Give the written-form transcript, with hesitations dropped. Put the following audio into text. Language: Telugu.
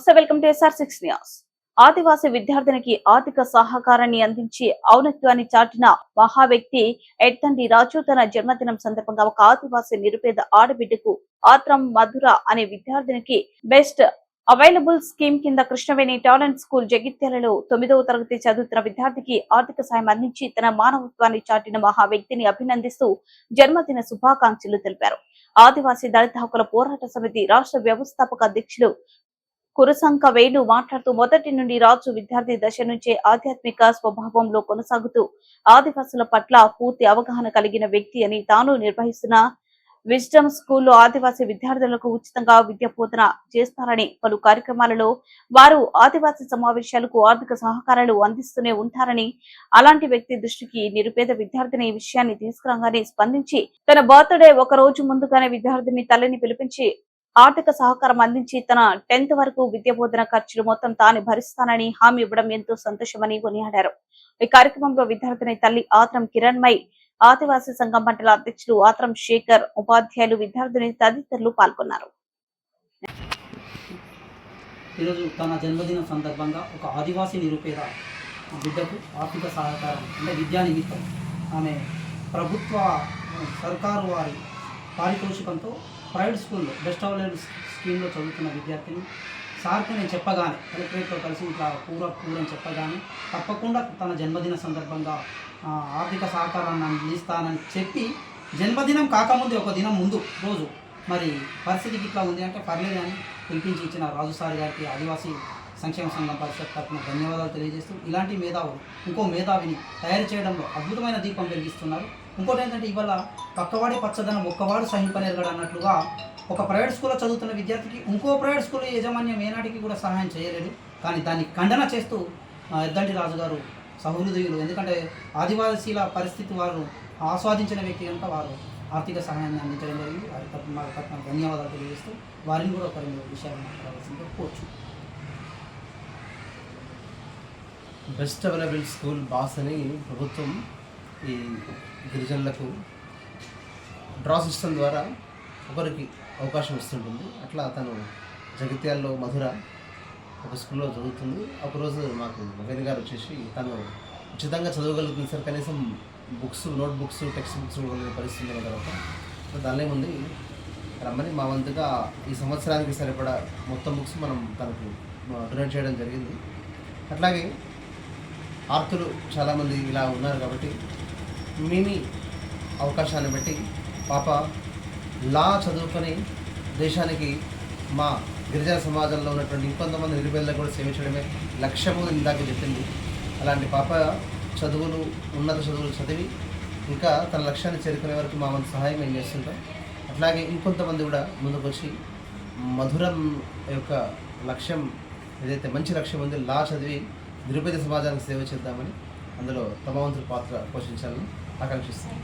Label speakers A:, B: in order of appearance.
A: నమస్తే, వెల్కమ్ టు SR6 న్యూస్. ఆదివాసీ విద్యార్థినికి ఆర్థిక సహకారాన్ని అందించి ఔన్నత్యాన్ని చాటిన మహా వ్యక్తి ఎడ్తండి రాజు తన జన్మదినం సందర్భంగా ఒక ఆదివాసీ నిరుపేద ఆడబిడ్డకు ఆత్రం మధుర అనే విద్యార్థినికి బెస్ట్ అవైలబుల్ స్కీమ్ కింద కృష్ణవేణి టాలెంట్ స్కూల్ జగిత్యాలలో 9వ తరగతి చదువుతున్న విద్యార్థికి ఆర్థిక సాయం అందించి తన మానవత్వాన్ని చాటిన మహా వ్యక్తిని అభినందిస్తూ జన్మదిన శుభాకాంక్షలు తెలిపారు. ఆదివాసీ దళిత హక్కుల పోరాట సమితి రాష్ట్ర వ్యవస్థాపక అధ్యక్షులు కురసంక వేణు మాట్లాడుతూ మొదటి నుండి రాజు విద్యార్థి దశ నుంచే ఆధ్యాత్మిక స్వభావంలో కొనసాగుతూ ఆదివాసుల పట్ల పూర్తి అవగాహన కలిగిన వ్యక్తి అని తాను నిర్వహిస్తున్న విజ్డమ్ స్కూల్లో ఆదివాసీ విద్యార్థులకు ఉచితంగా విద్య బోధన చేస్తారని పలు కార్యక్రమాలలో వారు ఆదివాసీ సమావేశాలకు ఆర్థిక సహకారాలు అందిస్తూనే ఉంటారని అలాంటి వ్యక్తి దృష్టికి నిరుపేద విద్యార్థిని ఈ విషయాన్ని తీసుకురాగానే స్పందించి తన బర్త్డే ఒక రోజు ముందుగానే విద్యార్థిని తల్లిని పిలిపించి ఆర్థిక సహకారం అందించి తన 10th వరకు విద్య బోధన ఖర్చులు మొత్తం తాను భరిస్తానని హామీ ఇవ్వడం ఎంతో సంతోషమని కొనియాడారు. ఈ కార్యక్రమంలో విద్యార్థిని తల్లి ఆత్రం కిరణ్మయ్, ఆదివాసీ సంఘం మండల అధ్యక్షులు ఆత్రం శేఖర్, ఉపాధ్యాయులు, విద్యార్థిని తదితరులు పాల్గొన్నారు.
B: ఈరోజు తన జన్మదినం సందర్భంగా ఒక ఆదివాసీ నిరుపేద బిడ్డకు ఆర్థిక సహకారం అంటే విద్యా నిమిత్తం ఆమె ప్రభుత్వ సర్కారు వారి పారితోషికంతో ప్రైవేట్ స్కూల్లో బెస్ట్ అవైలబుల్ స్కీమ్లో చదువుతున్న విద్యార్థిని సార్కి నేను చెప్పగానే కలెక్టరేట్లో కలిసి ఇట్లా కూరని చెప్పగానే తప్పకుండా తన జన్మదిన సందర్భంగా ఆర్థిక సహకారాన్ని అందిస్తానని చెప్పి జన్మదినం కాకముందే ఒక దినం ముందు రోజు మరి పరిస్థితికి ఇట్లా ఉంది అంటే పర్లేదు అని పిలిపించి ఇచ్చిన రాజు సార్ గారికి ఆదివాసీ సంక్షేమ సంఘం పరిషత్ తరఫున ధన్యవాదాలు తెలియజేస్తూ ఇలాంటి మేధావులు ఇంకో మేధావిని తయారు చేయడంలో అద్భుతమైన దీపం వెలిగిస్తున్నారు. ఇంకోటి ఏంటంటే ఇవాళ పక్కవాడి పచ్చదనం ఒక్కవాడు సహింపనేరగడు అన్నట్లుగా ఒక ప్రైవేట్ స్కూల్లో చదువుతున్న విద్యార్థికి ఇంకో ప్రైవేట్ స్కూల్ యాజమాన్యం ఏనాటికి కూడా సహాయం చేయలేదు. కానీ దాన్ని ఖండన చేస్తూ ఎద్దంటి రాజు గారు సహృదయులు, ఎందుకంటే ఆదివాసీల పరిస్థితి వారు ఆస్వాదించిన వ్యక్తి కనుక వారు ఆర్థిక సహాయాన్ని అందించడం జరిగింది. వారి తరఫున ధన్యవాదాలు తెలియజేస్తూ వారిని కూడా ఒక 2 విషయాలు మాట్లాడవలసిందిగా కోరుచు.
C: బెస్ట్ అవైలబుల్ స్కూల్ బాస్ అని ప్రభుత్వం ఈ గిరిజనులకు డ్రా సిస్టమ్ ద్వారా ఒకరికి అవకాశం ఇస్తుంటుంది. అట్లా తను జగిత్యాల్లో మధుర ఒక స్కూల్లో చదువుతుంది. ఒకరోజు మాకు మగని గారు వచ్చేసి తను ఉచితంగా చదవగలుగుతుంది సార్, కనీసం books, note books, text books ఇవ్వగలిగే పరిస్థితి ఉన్న తర్వాత దానిలో ముందు రమ్మని మా వంతుగా ఈ సంవత్సరానికి సరిపడా మొత్తం బుక్స్ మనం తనకు డొనేట్ చేయడం జరిగింది. అట్లాగే ఆర్తులు చాలామంది ఇలా ఉన్నారు కాబట్టి మీ అవకాశాన్ని బట్టి పాప లా చదువుకొని దేశానికి మా గిరిజన సమాజంలో ఉన్నటువంటి ఇంకొంతమంది నిరుపేదలకు కూడా సేవించడమే లక్ష్యము ఇందాక చెప్పింది. అలాంటి పాప చదువులు, ఉన్నత చదువులు చదివి ఇంకా తన లక్ష్యాన్ని చేరుకునే వరకు మా వంతు సహాయం మేము చేస్తుంటాం. అట్లాగే ఇంకొంతమంది కూడా ముందుకు వచ్చి మధురం యొక్క లక్ష్యం ఏదైతే మంచి లక్ష్యం ఉందో లా చదివి నిరుపేద సమాజానికి సేవ చేద్దామని అందులో తమ వంతు పాత్ర పోషించాలని ఆకాంక్షిస్తున్నాను.